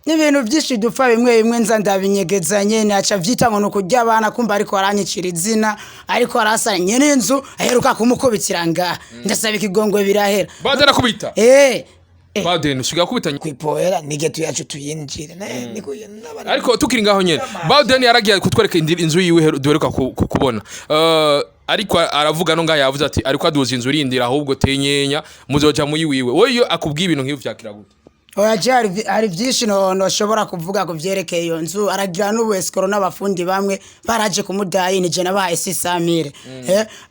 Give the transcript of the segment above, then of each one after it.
n'ibintu byinshi dupfa bimwe bimwe nza ndabinyegezanye naca vyita ngo nukurya abana kumba ariko aranyicira izina ariko arasanye n'inzu aheruka kumukubitira nga ndasaba ikigongwe birahera Baden akubita Baden ushiga kubitanye kwipoera nige tuyacu tuyinjire ariko tukiri ngaho nyene Baden yaragiye kutwereka inzu yiwe duheruka kubona ariko aravuga no ngaho yavuze ati ariko aduza inzu irindira ahubwo tenyenya muzoja muyiwiwe wowe akubwiye ibintu nk'ivyo vyakira gute hari byinshi noshobora kuvuga ku vyerekeye iyo nzu aragira n'ubueskoro n'abafundi bamwe baraje kumudayini je nabaye 600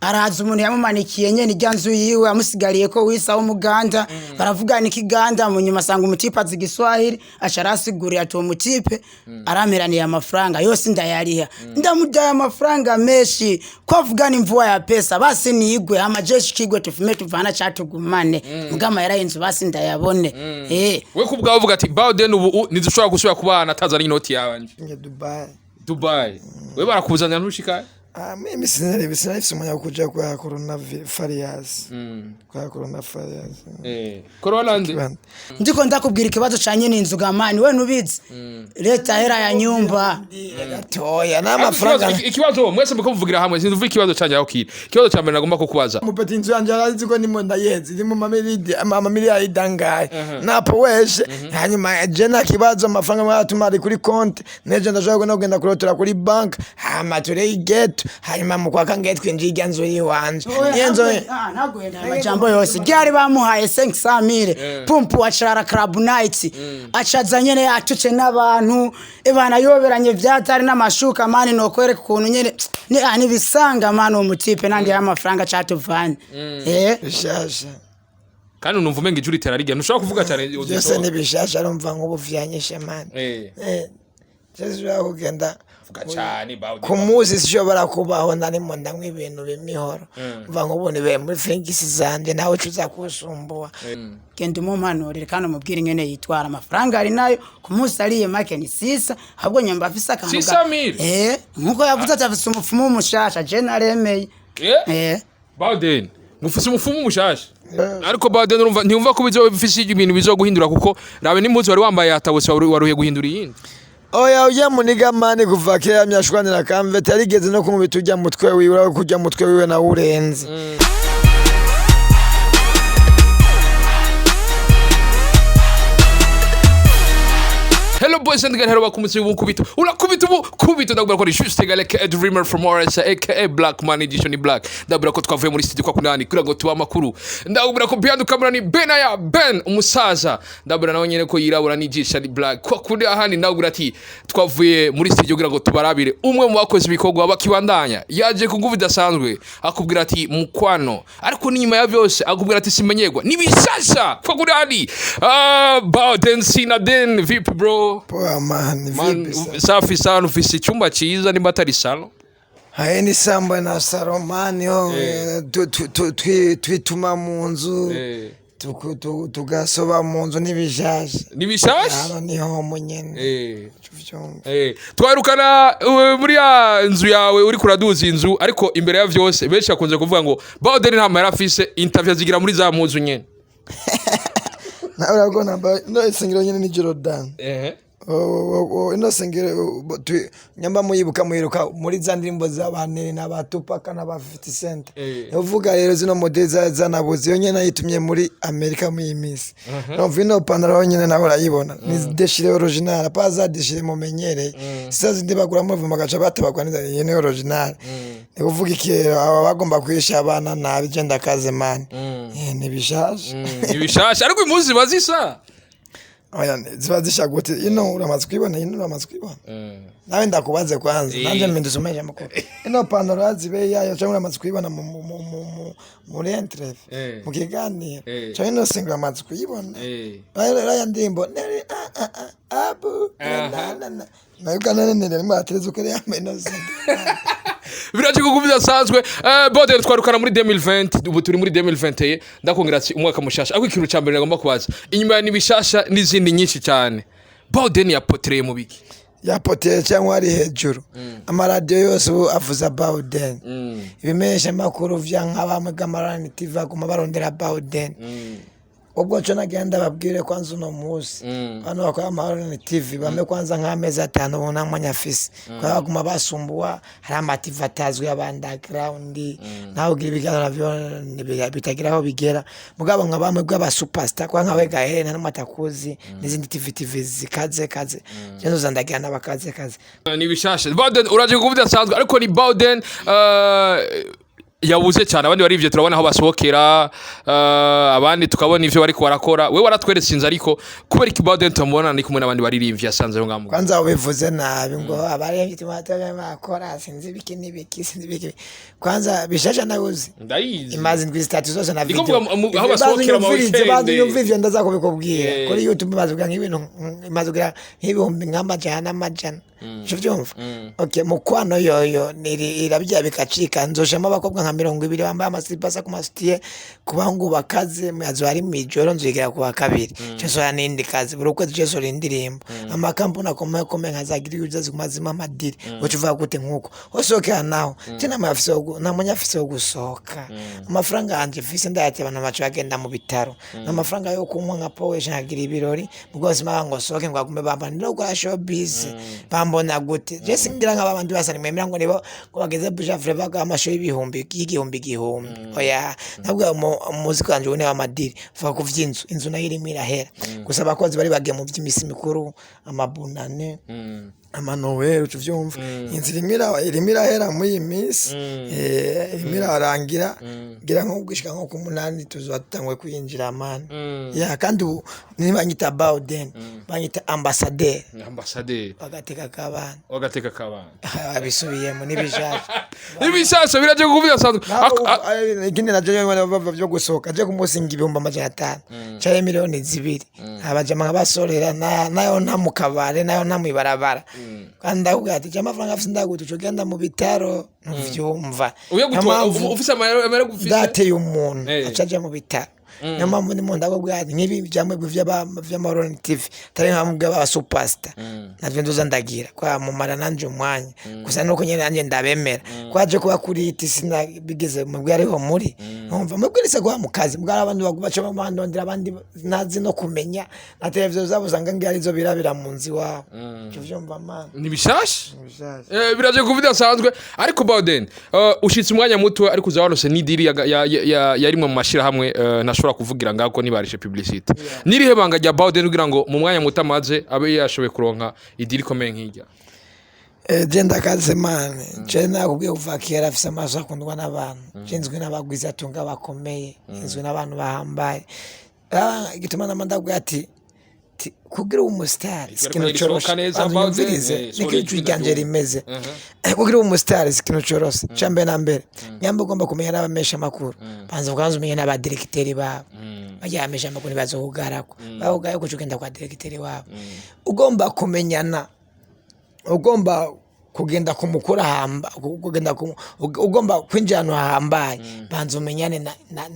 araza umuntu yamumanikiye nyene irya nzu yiwe amusigariye ko wisa w'umuganda baravugana ikiganda mu nyuma sanga umutipe azi Giswahili asharasiguriye ati umutipe arameraniye amafaranga yose ndayariha ndamudaya amafaranga meshi ko avugana imvuwa ya pesa basi niyigwe amajeshi kigwe tufume tuvana cyatugumane mugama yarayinzu basi ndayabone we kubwa uvuga ati Baden ubu nidushobora gusubira kubana atazana inoti yanje Dubai we barakuzanya ntushika mimi sinari umwanya kuja kwa corona farias kwa corona farias corona ndi ndiko ndakubwira ikibazo canye n'inzu gamani we nubizi leta hera ya nyumba gatoya n'amafaranga ikibazo mwese mukuvugira hamwe sinduvuga ikibazo canje aho kiri ikibazo cyambere nagomba kukubaza mupeti inzu yanje arazi ko ndimo ndayezi ndimo mamiliyari idangaye napo weje hanyuma je na kibazo amafaranga mwatumari kuri konti neje ndashaka kugenda kurotora kuri bank hama tureyiget hanyuma mukwaka ngetwinjira irya nzu yiwanje yenzo nagwenda amajambo yose ryari bamuhaye 500,000 pumpu acara club night acaza nyene atuce n'abantu ebana yoberanye vyatari n'amashuka mani no kwereka ukuntu nyene ni bisanga mani umutipe nandi y'amafaranga catuvanye bishasha kandi unumva umenga ijuri terarige ntushobora kuvuga cyane byose ni bishasha arumva ngo buvyanyishe mani Jesu kugenda cyane kumuzi sishobora kubaho ndarimo ndamwe ibintu bimihoro mva nkubone be muri fingisi zanje nawe cuza kusumbuwa genda umumpanurire kandi umubwire ingene yitwara amafaranga ari nayo kumusi ariye make ni 6 ahubwo nyamba afise akantu 600 nkuko yavuze ati afise umufumu umushasha je naremeye Baden mufise umufumu umushasha ariko Baden urumva ntiyumva ko bizofise ibintu bizoguhindura kuko rabe n'impuzu wari wambaye atabose waruye guhindura yindi oya uya muniga mani kuva kera myashwanira kamvete yarigeze no kumubita ujya mutwe wiwe kujya mutwe wiwe na urenze Hello boys and girls, hello bakumutse ubukubito. Urakubita ubukubito ndabura ko ari juste égal que dreamer from Morris aka Black Man Edition Black. Ndabura ko twavuye muri studio kwa kunani kura ngo tuba makuru. Ndabura ko behind camera ni Benaya Ben umusaza. Ndabura nawe nyene ko yirabura nijisha ni Black. Kwa kuri ahandi ndabura ati twavuye muri studio kugira ngo tubarabire umwe mu bakoze ibikorwa bakibandanya. Yaje ku nguvu dasanzwe akubwira ati mukwano. Ariko ninyuma ya byose akubwira ati simenyegwa. Nibishasha kwa kuri ahandi. Baoden Sinaden VIP bro. Poa man, safi sana ufise icyumba cyiza nimba atari salo haye ni samba na saromani twituma mu nzu tugasoba mu nzu nibishasha niho munyene twarukana muri ya nzu yawe uri kuraduza inzu ariko imbere ya vyose benshi akunze kuvuga ngo Baoden nta mara afise interview zigira muri za muzu nyene na uragona no singiro nyene ni Jordan ino singiro nyamba muyibuka muyiruka muri za ndirimbo z'abanene n'abatupaka n'abafite center uvuga rero zino modeza zanabuze yo nyene yitumye muri Amerika mu yimisi no vino panaro nyene naho urayibona ni deshire original pa za deshire mumenyere sasa zindi bagura mu magaca batabagwa nyene original ni uvuga ikero aba bagomba kwisha abana nabi genda kaze man ni bishasha ariko imuzi bazisa oya ziba zishagute uramaze kwibona uramaze kwibona nawe ndakubaze kwanza nanje mpindusumeje makuru panoro azibe yayo cyangwa uramaze kwibona muri entreve mu kiganiro cyangwa single amaze kwibona raya ndimbo abu nayo kanane nere matereza ukere yamenoze biraje kugubiza sanzwe Baoden twarukana muri 2020 ubu turi muri 2021 ndakongera ati umwaka mushasha ariko ikintu cyambere nagomba kubaza inyuma ya nibishasha n'izindi nyinshi cyane Baoden yapotreye mu biki yapoteye cyangwa ari hejuru amaradiyo yose ubu avuza BAODEN ibimesha makuru vya nk'abamwe bw'amarani TV aguma barondera BAODEN ubwo cyo nagenda babwire kwanza uno munsi hano bakora amarani TV bame kwanza nk'amezi 5 ubona mwanyafisi kwa baguma basumbuwa hari amative atazwi y'abandaground naho ugira ibiganiro byo bitagiraho bigera mugabo nk'abamwe bw'aba superstar kwa nkawe gahere n'amatakuzi n'izindi TV zikaze cyo zandagira n'abakaze ni bishashe BAODEN uraje kuvuga sanzwe ariko ni BAODEN yabuze cyane abandi barivye turabona aho basohokera abandi tukabona ivyo bariko barakora we waratweretse inzu ariko kubera iki BAODEN tumubona ni kumwe n'abandi barivye asanze yo ngamu kwanza ubivuze nabi ngo abarivye tumataka bakora sinzi biki kwanza bishasha nabuze ndayizi imazi ndwi status zose na video aho basohokera mu weekend bazi yumvivye ndaza kubikubwira kuri YouTube bazuga nk'ibintu imazugira nk'ibihumbi nk'amajana Chuvyumva okay mukwano yoyo irabya bikacika nzoshama abakobwa nka 200 bambaye amasipasa ku masitiye kubangu bakaze myazo ari mijoro nzigira ku bakabiri cyo ya nindi kazi buri ukwezi cyo indirimbo amakampuni akomeye nkazagira uzazi kumazima madiri ucuva gute nkuko osokera naho tina mafise na munyafise gusoka amafaranga anje fise ndayate bana macho agenda mu bitaro n'amafaranga yo kunywa nka powe shagira ibirori mugozi mango soke ngo agume bamba ndiro kwa showbiz mbona gute je singira nk'abandi basani mwemera ngo nibo ngo bageze buja freva ga amasho y'ibihumbi oya ntabwo muzika wanje une amadiri fa kuvyinzu inzu nayo irimo irahera gusa abakozi bari bagiye mu by'imisi mikuru amabunane amanowero ucuvyumva inzu irimo irahera muri iyi minsi irimo irarangira gira nko gushika nko ku 8 tuzatangwe kuyinjira amana ya kandi nibanyita BAODEN banyita ambassadeur bagateka kabana abisubiyemo nibishashe biraje kuvuga sanzwe ikindi naje byo gusohoka je kumusinga ibihumbi 500 cyaye miliyoni 2 abajama nk'abasorera nayo nta mukabare nayo nta mwibarabara kandi ugati cy'amafaranga afite ndagutu cyo genda mu bitaro ntuvyumva ufise amara gufise date y'umuntu acaje mu bitaro nyama muri mu ndagobwati nkibi byamwe by'amaroni TV tari nkamubwa ba superstar natwe nduzandagira kwa mumara nanje umwanya gusa nuko nyene nanje ndabemera kwaje kuba kuri sina bigeze mubwo ariho muri numva mubwirisa kwa mukazi mbwa abantu bagubaca bamandondera abandi nazi no kumenya na televiziyo zabo zanga ngari zo birabira mu nzi wabo cyo vyumva man nibishashe biraje kuvuga sanzwe ariko BAODEN ushitse umwanya muto ariko uzawanose n'idiri yarimwe mu mashira hamwe nashobora kuvugira ngako nibarishe publicity nirihe banga rya BAODEN kugira ngo mu mwanya muto amaze abe yashobe kuronka idiri komeye nk'ijya genda kaze man je nakubwiye uvakira afise amaso akundwa n'abantu cinzwe n'abagwiza tunga bakomeye inzwe n'abantu bahambaye gituma namandabwa ati kugira umustar sikino choroshe anzumvirize nikijwi ryanje rimeze kugira umustar sikino choroshe chambe na mbere nyambo ugomba kumenya n'abamesha makuru banza ukanza umenya n'abadirecteur babo bajyamesha makuru bazohugarako bahugaye ko cugenda kwa directeur wabo ugomba kumenyana ugomba kugenda kumukura hamba ugomba kwinjana ahambaye banza umenyane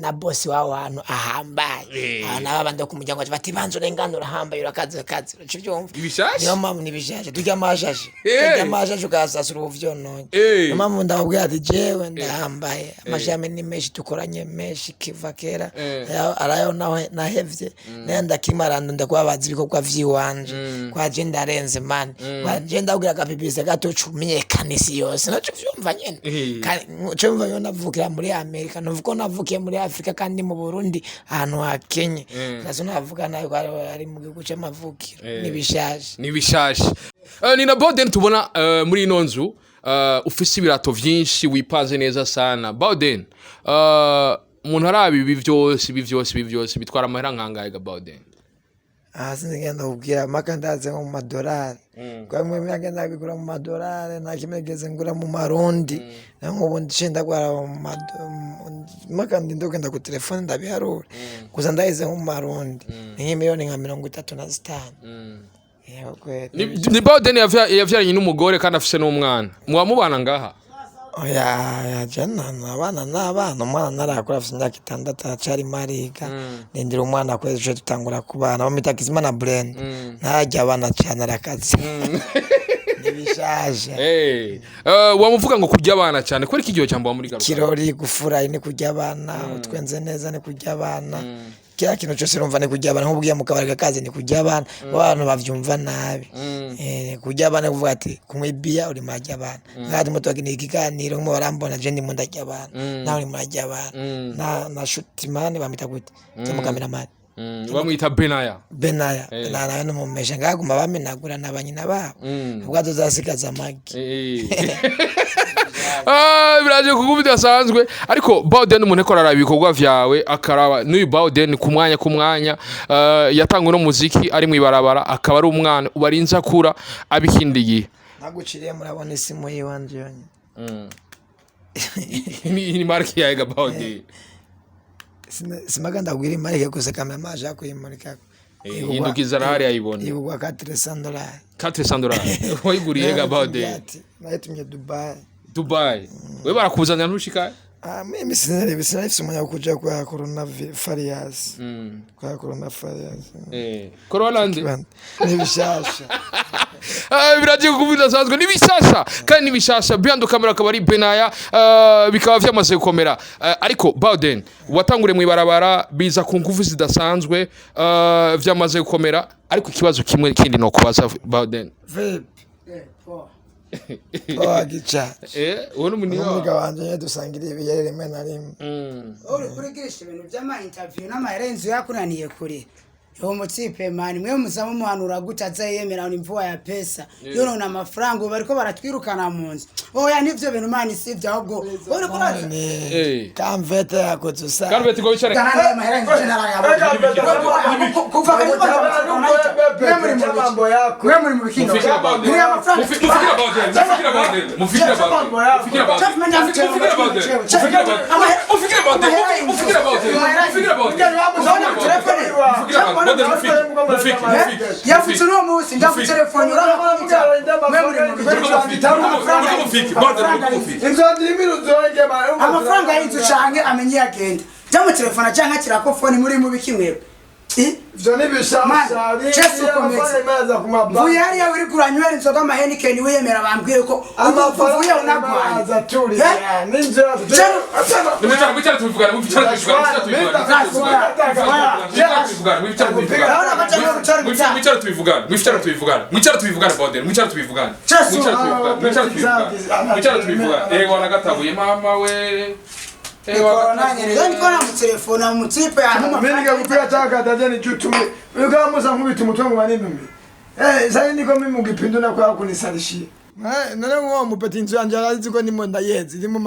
na boss wawe hano ahambaye n'abandi kumujyango bati banza urenganura ahambaye urakaze ucyumva ibishashe yo mamu nibishashe tujya amashashe ukasasura uvyononye yo mamu ndababwira ati jewe ndahambaye amashame ni meshi tukoranye meshi kiva kera arayo nahevye nenda kimarando ndakwabaza ibikorwa vyiwanje kwa agenda arenze man kwa agenda ugira kapibise gato menyekanisi yose naco vyumva nyene cyo mva yo navukira muri Amerika nuvuko navukiye muri Afrika kandi mu Burundi ahantu ha Kenya nazo navuga nayo ari mu gihugu cy'amavukiro nibishashe ni na BAODEN tubona muri ino nzu ufise ibirato vyinshi wipanze neza sana BAODEN umuntu arabi ibi vyose bitwara amahera nkangaye ga BAODEN sinigenda kubwira maka ndaze mu madolari kwa mwe myagenda bigura mu madolari na kimegeze ngura mu marundi n'ubundi cenda gwara maka ndindogenda ku telefone ndabiharura kuza ndahize mu marundi ni miliyoni nka 35 ni BAODEN yavyaranye n'umugore kandi afise n'umwana mwamubana ngaha oya jana n'abana umwana narakora afite imyaka 6 acari mariga ndindira umwana kwezi cyo tutangura kubana bamita Kizimana Brand ntajya abana cyane arakazi bishasha wamuvuga ngo kurya abana cyane ko iki gihe cyambo muri garuka kirori gufura ni kurya abana utwenze neza ni kurya abana kya kintu cyose urumva ni kurya abana nk'ubwiye mu kabari gakaze ni kurya abana abantu bavyumva nabi kurya abana kuvuga ati kumwibiya uri majya abana ngati mutoki ni ikiganiro mu barambona je ndi mundajya abana nawe uri majya abana na shuti man bamita gute mu cameraman bamwita Benaya Benaya no mumesha ngaguma bamenagura nabanyina babo ubwazo zasikaza amagi biraje kugubita sanzwe ariko BAODEN umuntu ekorara ibikorwa vyawe akaraba n'uyu BAODEN kumwanya yatangwe no muziki ari mu ibarabara akaba ari umwana ubarinza akura abikindiye naguciriye murabona isimu yiwanje yonye ni marki ya BAODEN simaganda gwiri marike gusa kama maje akuyimurika hindukiza rari ayibona ibugwa $400 $400 wayiguriye BAODEN nayetumye Dubai we barakuzanya ntushika mimi sinari umunya kuja kwa coronavirus kwa coronavirus corona ndi ni bishasha biraje kugubita sanzwe ni bishasha kandi ni bishasha byandu kamera kabari Benaya bikaba vyamaze gukomera ariko BAODEN watangure mu ibarabara biza ku nguvu zidasanzwe vyamaze gukomera ariko ikibazo kimwe kindi no kubaza BAODEN gicha uwo n'umuniyo wanje dusangiriye ibiyere rimwe na rimwe uri kurigirisha ibintu by'ama interview n'amarenzo yakunaniye kuri uwo mutipe mani mwe muzamu muhanura gutaza yemera imvuwa ya pesa yono na amafaranga bariko baratwirukana mu nzu oya nivyo bintu mani sivyo ahubwo uri kuraza kamvete yakotusa karubeti go bicare kana amarenzo general kuva kwe muri mu bikindo mufikira BAODEN yafutse no musi ndaku telefone uramukuta mwe muri mu amafaranga y'inzu canke amenye agenda jamu telefone canke kirakofone muri mu bikimwe ivyo ni bishasha vuye hariya uri kuranywera inzoga amahenikeni wiyemera bambwiye ko uvuye unagwanya Niko telefona mutipe ya mimi nikakupia taka tajani jutume ukamuza nkubita umutwe ngo banini sasa niko mimi mugipinduna kwa kunisalishia nana ngo mupeti inzu yanje arazi ko nimo ndayezi ndimo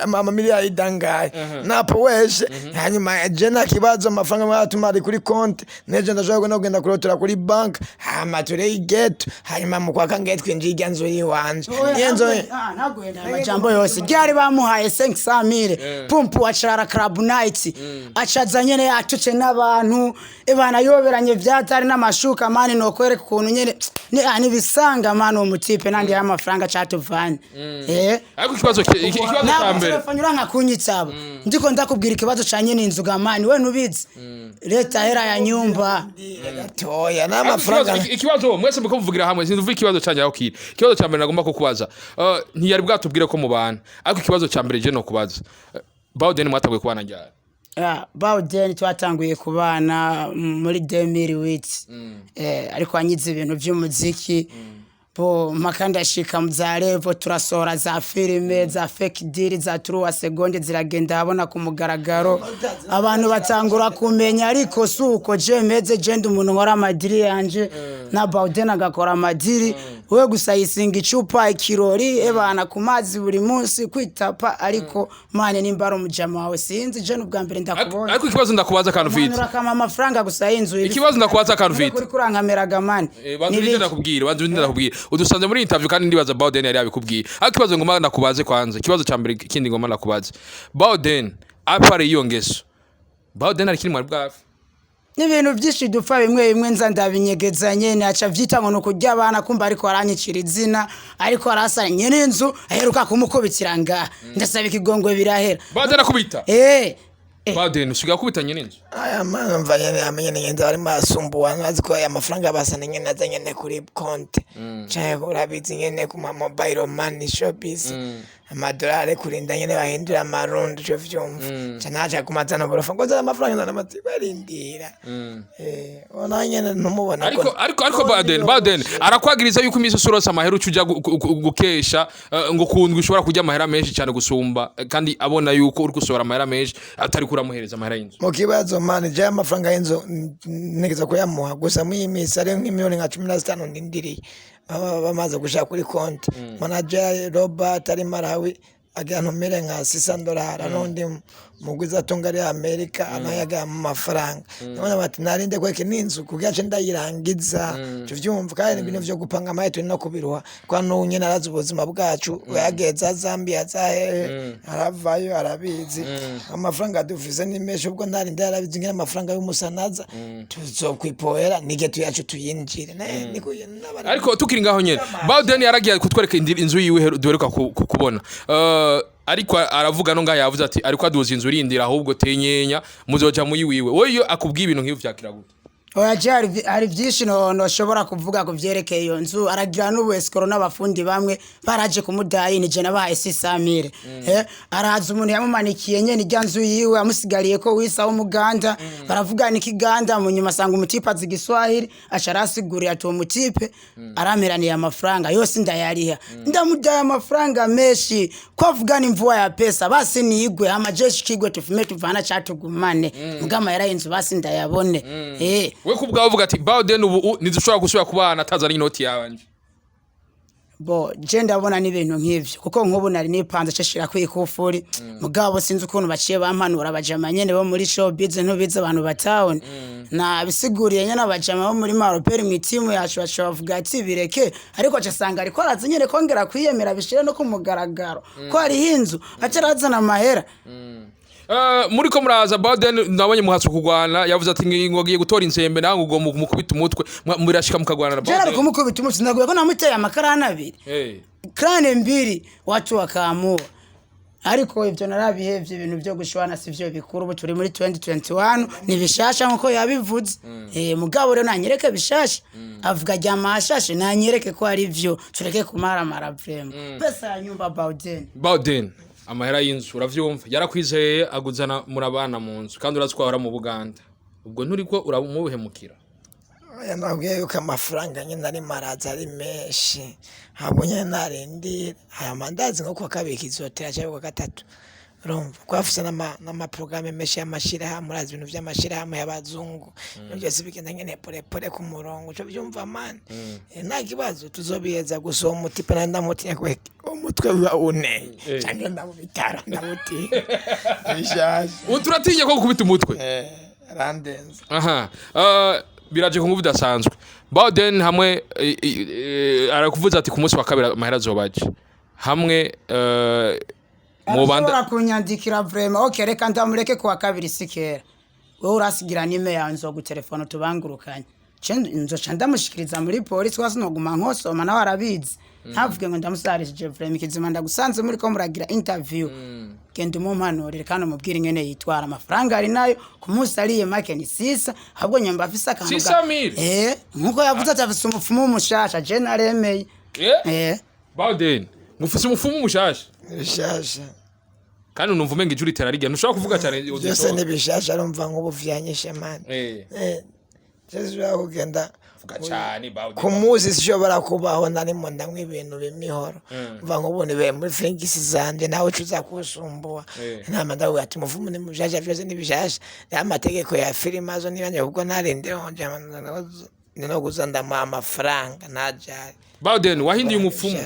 mamiliyari idangaye napo weshe hanyuma jena kibazo amafaranga mwatumari kuri konti neje ndashaka no kugenda kurotora kuri bank hama turei get hanyuma mukwaka nget kwinjira nzu yiwanje yenzo nagwenda amajambo yose ryari bamuhaye 500,000 pumpu acara club night acaza nyene yatuce n'abantu ebana yoberanye vyatari n'amashuka mani no kwereka ukuntu nyene ni bisanga mani umutipe nandi amafaranga catuvanye ariko ikibazo cyambere telefone uranga kunyitsaba ndiko ndakubwira ikibazo canye n'inzu gamani we nubizi leta hera ya nyumba toya n'amafaranga ikibazo mwese muko muvugira hamwe sinduvuga ikibazo canje aho kiri ikibazo cyambere nagomba kukubaza ntiyari bwatubwire ko mubana ariko ikibazo cyambere je no kubaza BAODEN mwatagwe kubana njyara BAODEN twatanguye kubana muri 2008 ariko anyize ibintu by'umuziki bo makanda shika mzarevo turasora za filime za fake deal za truwa segonde ziragenda habona ku mugaragaro abantu batangura kumenya ariko suko je meze genda umuntu nkora amadiri yanje na BAODEN agakora amadiri we gusa yisinga icupa ikirori ebana ku mazi buri munsi kwitapa ariko mane nimbaro umujama wawe sinzi je n'ubwa mbere ndakubona ariko ikibazo ndakubaza kantu vite urakama amafaranga gusa y'inzu ikibazo ndakubaza kantu vite kuri kurankameraga mani bantu ndakubwira udusanze muri interview kandi ndibaza BAODEN yari abikubwira ariko ikibazo ngoma ndakubaze kwanza ikibazo cyambere kindi ngoma ndakubaze BAODEN apare iyo ngeso BAODEN ari kiri mu bwafi n'ibintu byinshi dupfa bimwe nza ndabinyegeza nyene aca vyita ngo nukujya abana kumba ariko aranyicira izina ariko arasanye n'inzu aheruka kumukubitira nga ndasaba ikigongwe birahera BAODEN akubita BAODEN usiga kubitanye n'inzu aya mana mvanye amenye ngenda bari masumbuwa nkazi ko aya mafaranga basana nyene azanye kuri konti cyaye urabizi nyene ku mobile money shops amadolari kurinda nyene bahindura amarundi cyo vyumva cyanaje kumazana borofa ngo za amafaranga n'amati barindira ona nyene ntumubona ariko BAODEN arakwagiriza yuko imisusuro amahera ucuja gukesha ngo kundwa ushobora kujya amahera menshi cyane gusumba kandi abona yuko uri gusohora amahera menshi atari kuramuhereza amahera y'inzu mu kibazo man je amafaranga y'inzu nigeza ko yamuha gusa mu imisi ari nk'imiliyoni nka 15 ndindiriye bamaze gushaka kuri konti manager Robert ari Marawi agantu mere nka $600 n'undi mugwiza tungari Amerika anayaga mu mafaranga none bati narinde kweke n'inzu kugace ndayirangiza tuvyumva kandi ibintu byo gupanga amaheto no kubiruha kwa nunye narazi ubuzima bwacu yageza Zambia zahe aravayo arabizi amafaranga duvize nimeshe ubwo narinde yarabizi ngene amafaranga y'umusanaza tuzokwipoera nige tuyacu tuyinjire niko ariko tukiri ngaho nyene BAODEN yaragiye kutwereka inzu yiwe duheruka kubona ariko aravuga no ngaho yavuze ati ariko aduza inzu rindira ahubwo tenyenya muzoja muyiwiwe wowe akubwiye ibintu nk'ivyo vyakira gute oya hari byinshi noshobora kuvuga ku vyerekeye iyo nzu aragira n'ubueskoro n'abafundi bamwe baraje kumudayini je nabahaye 600,000 araza umuntu yamumanikiye nyene irya nzu yiwe amusigariye ko wisa w'umuganda baravugana ikiganda mu nyuma asanga umutipe azi Giswahili asharasiguriye ati umutipe arameraniye amafaranga yose ndayariha ndamudaye amafaranga menshi ko avugana imvuwa ya pesa basi nigwe amajeshi kigwe tufume tuvana catugumane mugama yara inzu basi ndayabone we kubwa uvuga ati BAODEN ubu nidushobora gusubira kubana atazana inoti yanje bo je ndabona n'ibintu nk'ivyo kuko nk'ubu nari nipanze ceshira kwikufuri mugabo sinzi ukuntu baciye bampanura abajama nyene bo muri showbiz ntubize abantu batawone na bisiguriye nyene abajama bo muri Maroperi mu timu yacu bavuga ati bireke ariko cyasanga ariko araza nyene kongera kwiyemera bishire no kumugaragaro ko ari hinzu acarazana amahera muri ko muraza BAODEN nabonye muhatse kugwana yavuze ati ngiye gutora inzembe nawe ugomba kumukubita umutwe murashika mukagwana na BAODEN jara kumukubita umutwe ndaguye ko namuteye amakarana abiri krane mbiri watu wakaamua ariko ivyo narabihevye ibintu byo gushwana sivyo bikuru ubu turi muri 2021 ni bishasha nkuko yabivuze mugabo rero nanyereke bishasha avuga jya mashashe nanyereke ko ari vyo tureke kumara maravemo pesa ya nyumba BAODEN amahera y'inzu uravyumva yarakwizeye aguzana murabana mu nzu kandi urazwara mu Buganda ubwo nturi ko uramubuhemukira yanabwiye yuko amafaranga nyine ari maraza ari menshi habonye narindi aya mandazi nko kwa kabiri kizotera cyangwa kwa gatatu urumva kwafisa nama programme menshi y'amashira murazi ibintu by'amashira y'abazungu byose bigenda nyene pole ku murongo cyo byumva man nta kibazo tuzobiyeza guso umutipe na ndamutinya kweke umutwe wa une cyangwa ndamubitara ndamuti bishaje uturatinya ko kubita umutwe randenze biraje ko ngubidasanzwe BAODEN hamwe arakuvuza ati ku munsi wa kabiri amahera zobaje hamwe mubanda kunyandikira vraiment okay reka ndamureke kwa kabiri sikera wowe urasigira nime yanzo gutelefona tubangurukanye nzoca ndamushikiriza muri polisi wasinoguma nkosoma nawe arabizi ntavuge ngo ndamusarishije vraiment ikizima ndagusanze muri ko muragira interview genda umumpanurire kandi umubwire ingene yitwara amafaranga ari nayo ku munsi ariye make ni 6 ahubwo nyamba afisa kamuga nkuko yavuze atafise umupfumu umushasha je naremeye BAODEN ngufise umupfumu umushasha bishasha kandi unumva umenga ijuri terariga ntushaka kuvuga cyane byose nibishasha arumva nk'ubu vyanyishe man Jesu kugenda vuga cyane BAODEN kumuzi sishobora kubaho narimo ndamwe ibintu bimihoro mva nkubone be muri fengisi zanje nawe cuza kusumbuwa nama ndawe ati muvumu ni mujaja byose nibishasha amategeko ya filima zo nibanye ubwo narinde onje no guzanda amafaranga najari BAODEN wahindiye umupfumu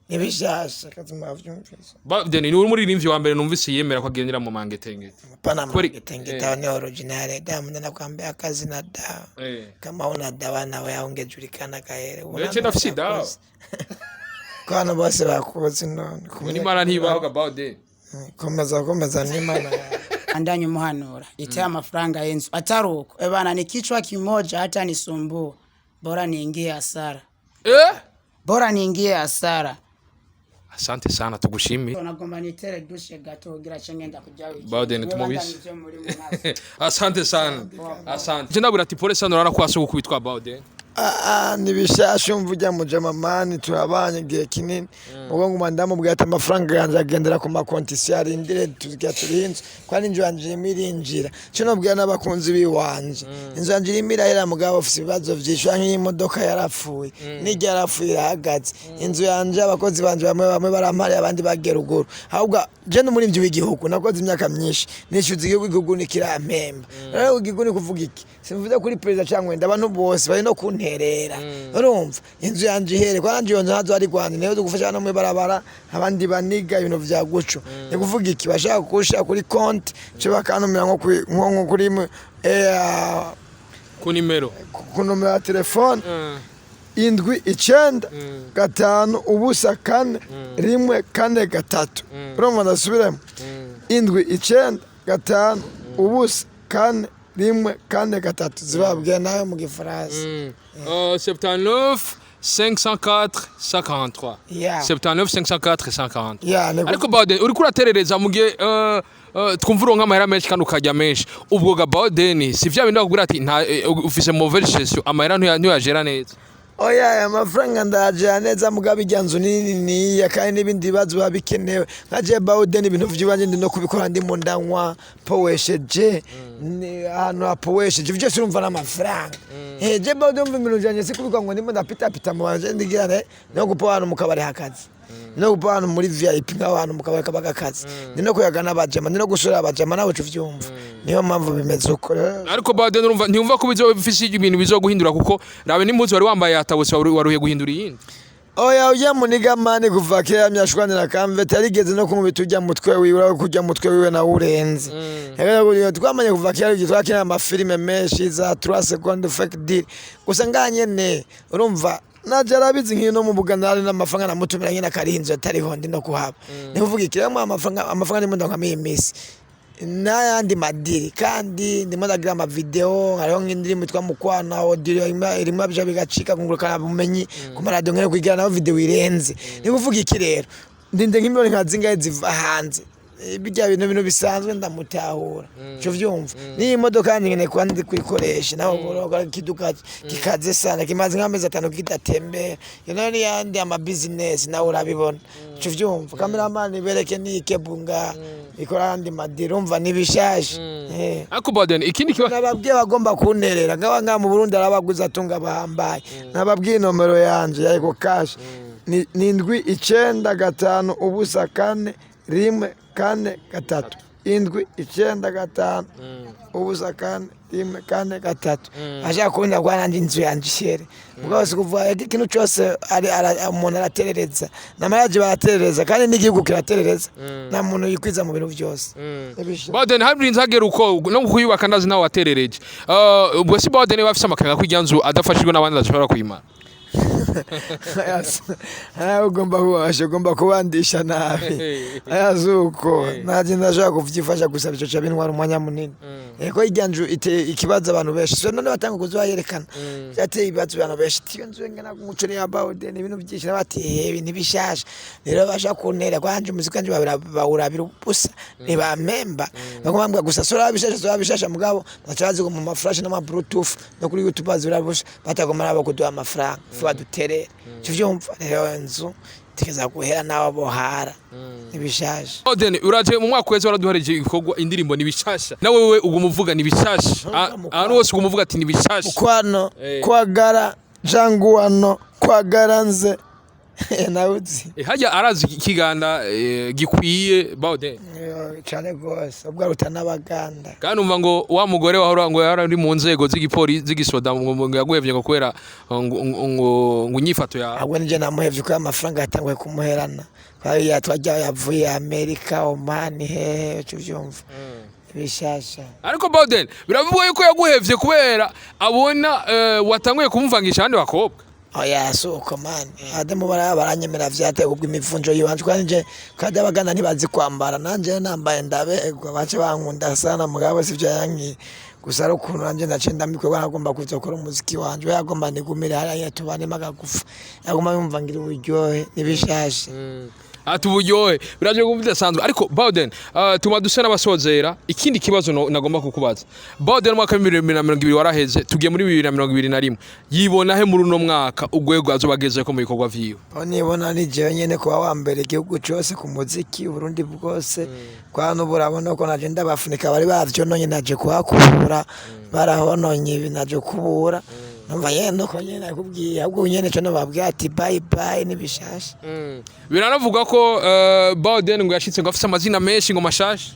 nibishasha kazuma vyumvise BAODEN ni muri rimvye wa mbere numvise yemera ko agendera mu mangetengete pana mangetengete ni original damu nakwambia akazi na dawa kama una dawa nawe yaongejulikana kaere wewe ndafisi dawa kana bose bakuzi none kumuni mara ntibaho ga BAODEN komeza ni mana andanye muhanura ite amafaranga y'inzu ataruko ebana ni kichwa kimoja hata nisumbua bora niingie hasara bora niingie hasara asante sana tugushimi nagomba nitere dushe gato gira chengenda kujya BAODEN tumubise asante sana asante jenda burati pole sana urana kwaso gukubitwa BAODEN nibishasha umvuja mu jamamani turabanye igihe kinini ubwo nguma ndamubwira ati amafaranga yanjye agendera ku makonti siyari indire tuzijya turinze kwani inzu yanje imirinjira cyo nobwira n'abakunzi biwanje inzu yanje imirahera mugabo ofisi ibibazo vyishwa nk'imodoka yarapfuye n'ijya yarapfuye irahagaze inzu yanje abakozi banje bamwe barampari abandi bageruguru ahubwo je n'umurimvyi w'igihugu nakoze imyaka myinshi nishyuza igihugu nikirampemba rero igihugu ni kuvuga iki simvuze kuri president cyangwa abantu bose bari no kunterera urumva inzu yanje ihere kwanje yonze hazo ari Rwanda niyo dugufasha no mu barabara abandi baniga ibintu vya guco ni kuvuga iki bashaka kusha kuri konti cyo bakanumira nko kuri ku nimero ya telefone indwi 9 5 ubusa 4 1 4 3 urumva ndasubiramo indwi 9 5 ubusa 4 1 4 3 zibabwiye nawe mu gifaransa 79 504 143 79 504 143 ariko BAODEN uri kuraterereza mu gihe twumva uronka amahera menshi kandi ukajya menshi ubwo ga BAODEN si vya bindi bakubwira ati ufise mauvaise gestion amahera ntuyagera neza oya amafaranga ndaje neza mugabo ijyanzu nini ya kandi n'ibindi bibazo babikenewe nkaje BAODEN ibintu vyibanje ndi no kubikora ndi mu ndanywa powesheje hano apowesheje byose urumva n'amafaranga je BAODEN mva ibintu byanje sikubikwa ngo ndimo ndapita mu banje ndigirane no gupa hano mukabari hakazi no gupa hano muri VIP nk'abantu mukabari kabagakazi ndi no kuyagana abajama ndi no gusura abajama nawe uvyumva niyo mpamvu bimeze uko ariko BAODEN urumva ntiyumva ko bizofise ibintu bizoguhindura kuko rabe n'impuzu wari wambaye atabose waruhe guhindura yindi oya ujya muniga mani kuva kera myashwanira kamvete yarigeze no kumubita ujya mutwe wiwe kujya mutwe wiwe na urenze rero twamanye kuva kera twakina amafilime menshi za 3 secondes fake deal gusa nganyene urumva najarabizi nkino mu buganari n'amafaranga namutumira nyina karinzo atariho ndi no kuhaba nivuga ikiramo amafaranga ndimo ndakamiye imisi n'ayandi madiri kandi ndimo ndagira ama video hariho nk'indirimbo twa mukwana audio irimo byo bigacika kungurukana bumenyi ku radio nkene kwigira naho video irenze nikuvuga iki rero ndinde nk'imibone nkazingaye ziva hanze bijya bintu bisanzwe ndamutahura cyo vyumva ni imodoka nyine kwandi kwikoresha naho goroga kiduka kikaze sana kimaze nk'amezi 5 kitatembera yone yandi ama business nawe urabibona cyo vyumva cameraman bereke ni kebunga ikora andi madiri umva nibishaje ako BAODEN ikindi kiba nababwiye bagomba kunterera ngaba mu Burundi arabaguza tunga bahambaye nababwiye nomero yanje yayiko cash ni indwi 9 5 ubusa 4 1 4 3 indwi 9 5 ubusa 4 1 4 3 aje akunda kwananje inzu yanje shere bwose kuvuga ikintu cyose ari umuntu araterereza namaraje baraterereza kandi n'igihugu kiraterereza na muntu yikwiza mu bintu byose BAODEN habrinze hagera uko no kuyubaka ndazi nawe waterereje ubwo si BAODEN bafise amakenga ko ijyanzu adafashijwe n'abandi bashobora kuyimara ugomba kubandisha nabi ayazuko naje ndashaka kuvyifasha gusa bico cha bintwara umwanya munini eko ijyanju ikibaza abantu benshi so none batanga kuzoyerekana yateye ibibazo abantu benshi tiyo nzu ngena kumuco ya BAODEN ibintu byinshi nabati ibintu bishasha rero basha kuntera kwanje umuziki wanje bawurabira ubusa ni ba member bagomba gusa so bishasha mugabo bacazi mu maflash n'ama bluetooth no kuri YouTube bazirabusha batagomara abakuduha amafaranga baduterera cyo vyumva rero Inzu tikeza guhera nawe bohara nibishaje BAODEN uraje mu mwaka wese waraduhareje ikorwa indirimbo nibishasha nawe wewe ugumuvuga nibishasha ari wose ugumuvuga ati nibishasha kwano kwagara janguano kwagaranze nawuzi hajya arazi ikiganda gikwiye BAODEN cyane gose ubwo rutanabaganda kandi umva ngo wa mugore wahora ngo yari mu nzego z'igipolisi z'igisoda ngo yaguhevye ngo kwera ngo nyifato ya ahubwo nije namuhevye ko amafaranga yatangwe kumuherana kandi yatwajya yavuye Amerika Oman cyo vyumva bishasha ariko BAODEN biravugwa yuko yaguhevye kubera abona watanguye kumvangisha abandi bakobwa oya suko man ademu baranyemera vyate ubwo imivunjo yiwanje kwanje kandi abagana ntibazi kwambara nanje nambaye ndabegwa bace bankunda sana mugabo sivyo yanki gusa ari ukuntu nanje ndacenda mikwe bagomba kuzokora umuziki wanje yagomba nigumira hariya tubane magagufa yagomba yumva ngira uburyohe nibishashe ati uburyohe biraje kumva bidasanzwe ariko Bauden tuma dusa n'abasozera ikindi kibazo nagomba kukubaza Bauden mwaka 2020 waraheze tugiye muri 2021 yibona he muri uno mwaka ugwego azobageze ko mu bikorwa vyiwe nibona ni je nyene kuba wa mbere igihugu cyose ku muziki Burundi bwose kwa no burabona ko naje ndabafunika bari bavyo nonye naje kuhakubura barahononye binaje kubura numva yendo ko nyene nakubwiye ahubwo nyene cyo nababwiye ati bye bye nibishasha biranavuga ko Bauden ngo yashitse ngo afite amazina menshi ngo mashasha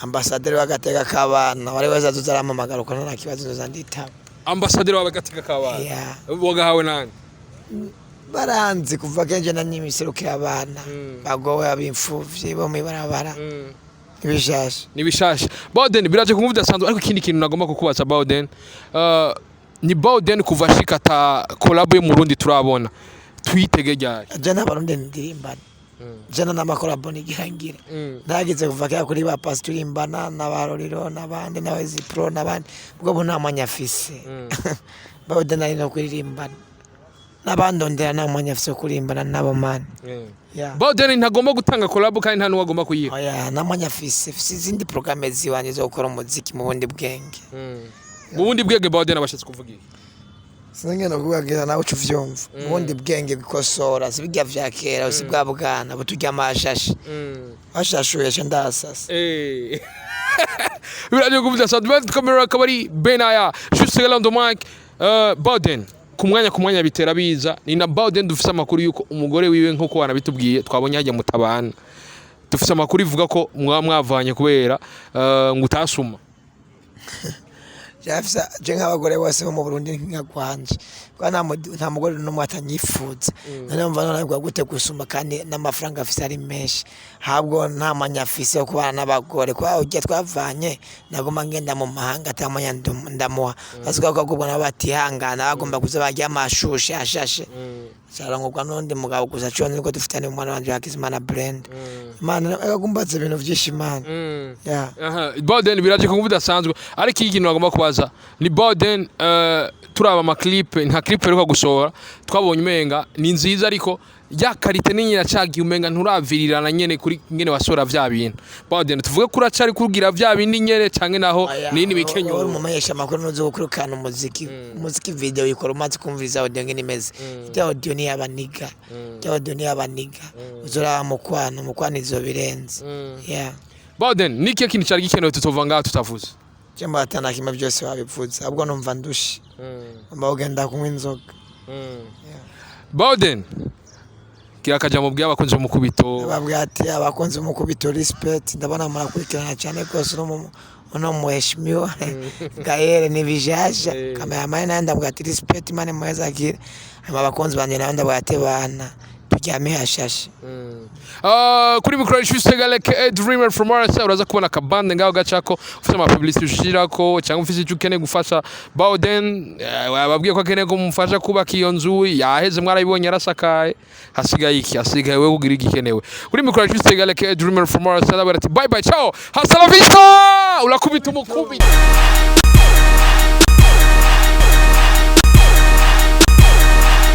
ambasaderi w'agateka k'abana wari wazazuza aramamagara uko nta kibazo zanditaba ambasaderi w'agateka k'abana wagahawe nani baranzi kuva kenje na nyimiseruke abana bagowe abimfuvye bo mwibarabara nibishasha Bauden biraje kumva bidasanzwe ariko ikindi kintu nagomba kukubaza Bauden ni Bauden kuva shikata collab yo mu Burundi turabona twitege ryari jana barundi ndirimbana jana n'amakolabo nigirangira ndagize kuva kya kuri ba pastor imbana n'abaroriro n'abandi n'abezi pro n'abandi bwo bona amanyafise Bauden ari no kuririmbana n'abandondera n'amanyafise kurimbana nabo man Bauden ntagomba gutanga collab kandi nta nuwagomba kuyiha oya n'amanyafise izindi programme ziwanye zo gukora umuziki mu bundi bwenge mu bundi bwenge Bauden abashatse kuvuga iki sinenge no kubagira nawe ucuvyumva mu bundi bwenge bikosora sibijya vya kera usibwa bwana butujya amashashe bashashuye ndasasa biraje kuvuga sadment camera kabari benaya juste là ndo mic Bauden kumwanya bitera biza ni na Bauden dufise amakuru yuko umugore wiwe nko wanabitubwiye twabonye hajya mutabana dufise amakuru ivuga ko mwavanye kubera ngo utasuma Jafisa jenga abagore bose mu Burundi nk'agwanje kwa nta mugore no atanyifuza none mva none gute gusuma kandi n'amafaranga afise ari menshi habwo nta manyafise yo kubana n'abagore kwa ujye twavanye nagoma ngenda mu mahanga atamanya ndamuha basuka ko kubona batihangana bagomba kuza bajya amashushe ashashe cyarangwa n'undi mugabo gusa cyo niko dufitane umwana wanje yakizimana brand imana agumbatse ibintu vyishimana Bauden biraje kumva bidasanzwe ariko iki kintu bagomba kubaza ni Bauden turaba ama clip nta clip rero gusohora twabonye umenga ni nziza ariko ya karite ninyira cagiye umenga nturavirirana nyene kuri ngene wasora vya bintu Bauden tuvuge kuri acari kugira vya bindi nyene canke naho nini bikenyo uri mumenyesha makuru nuzo gukurukana umuziki video yikora umaze kumviriza audio ngene imeze audio ni abaniga audio ni abaniga uzora mukwano izo birenze Bauden niki kintu cyari gikenewe tutova ngaho tutavuze cyamba atana kimwe byose wabivuze ahubwo numva ndushi mbagenda kunywa inzoga Bauden kirakaja mu bw'abakunzi b'umukubito babwira ati abakunzi b'umukubito respect ndabona murakurikirana cyane rwose uno muheshimiwa Gaere nibijaja kama yamaye nanda bwa ati respect mane mweza kire abakunzi banje nanda bwa ate bana tujyame hashashe kuri mikoro juste galeke dreamer from Arasa uraza kubona kabande ngaho gacako ufite ama publicity ushirako cyangwa ufite icyo ukene gufasha Bauden wababwiye ko akene ko mufasha kubaka iyo nzu yaheze mwarabibonye arasakaye hasigaye we kugira igikenewe kuri mikoro juste galeke dreamer from Arasa ati bye bye ciao hasta la vista ulakubita umukubita